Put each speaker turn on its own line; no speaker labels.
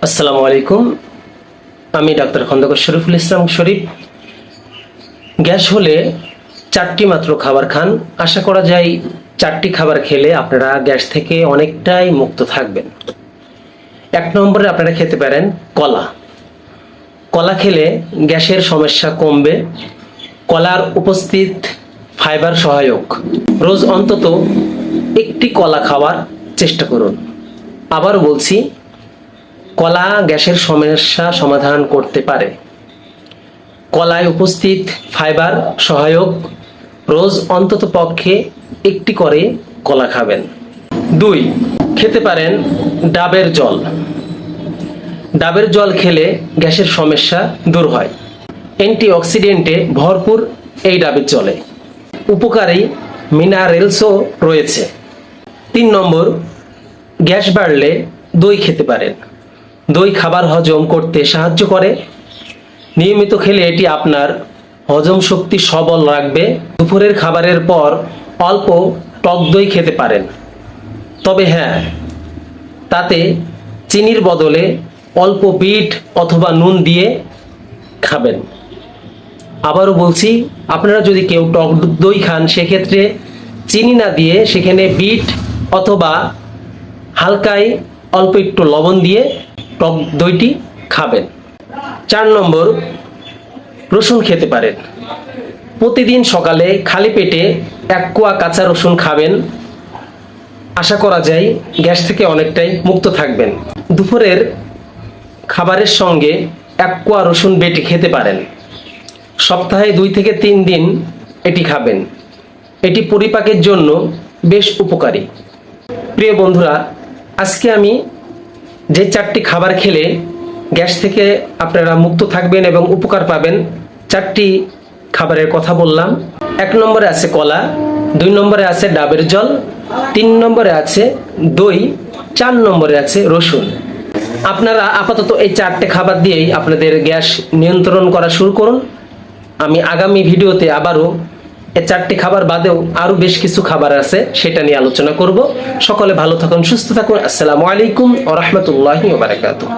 আসসালামু আলাইকুম। আমি ডাক্তার খন্দকার শরীফুল ইসলাম শরীফ। গ্যাস হলে 4টি মাত্র খাবার খান। আশা করা যায় 4টি খাবার খেলে আপনারা গ্যাস থেকে অনেকটাই মুক্ত থাকবেন। 1 নম্বরে আপনারা খেতে পারেন কলা। কলা খেলে গ্যাসের সমস্যা কমবে। কলার উপস্থিত ফাইবার সহায়ক। রোজ অন্তত একটি কলা খাওয়ার চেষ্টা করুন। আবারও বলছি, কলা গ্যাসের সমস্যা সমাধান করতে পারে। কলায় উপস্থিত ফাইবার সহায়ক। রোজ অন্তত পক্ষে একটি করে কলা খাবেন। 2, খেতে পারেন ডাবের জল। ডাবের জল খেলে গ্যাসের সমস্যা দূর হয়। অ্যান্টিঅক্সিডেন্টে ভরপুর এই ডাবের জলে। উপকারী মিনারেলসও রয়েছে। 3 নম্বর, গ্যাস বাড়লে দই খেতে পারেন। দই খাবার হজম করতে সাহায্য করে। নিয়মিত খেলে এটি আপনার হজম শক্তি সবল রাখবে। দুপুরের খাবারের পর অল্প টক দই খেতে পারেন, তবে হ্যাঁ, তাতে চিনির বদলে অল্প বিট অথবা নুন দিয়ে খাবেন। আবারও বলছি, আপনারা যদি কেউ টক দই খান সেক্ষেত্রে চিনি না দিয়ে সেখানে বিট অথবা হালকায় অল্প একটু লবণ দিয়ে টক দইটি খাবেন। 4 নম্বর, রসুন খেতে পারেন। প্রতিদিন সকালে খালি পেটে 1 কোয়া কাঁচা রসুন খাবেন। আশা করা যায় গ্যাস থেকে অনেকটাই মুক্ত থাকবেন। দুপুরের খাবারের সঙ্গে 1 কোয়া রসুন বেটে খেতে পারেন। সপ্তাহে 2 থেকে 3 দিন এটি খাবেন। এটি পরিপাকের জন্য বেশ উপকারী। প্রিয় বন্ধুরা, আজকে আমি যে 4টি খাবার খেলে গ্যাস থেকে আপনারা মুক্ত থাকবেন এবং উপকার পাবেন, 4টি খাবারের কথা বললাম। 1 নম্বরে আছে কলা, 2 নম্বরে আছে ডাবের জল, 3 নম্বরে আছে দই, 4 নম্বরে আছে রসুন। আপনারা আপাতত এই 4টে খাবার দিয়েই আপনাদের গ্যাস নিয়ন্ত্রণ করা শুরু করুন। আমি আগামী ভিডিওতে আবারও এই 4টি খাবার বাদেও আরো বেশ কিছু খাবার আছে, সেটা নিয়ে আলোচনা করব। সকলে ভালো থাকুন, সুস্থ থাকুন। আসসালামু আলাইকুম ওয়া রাহমাতুল্লাহি ওয়া বারাকাতুহু।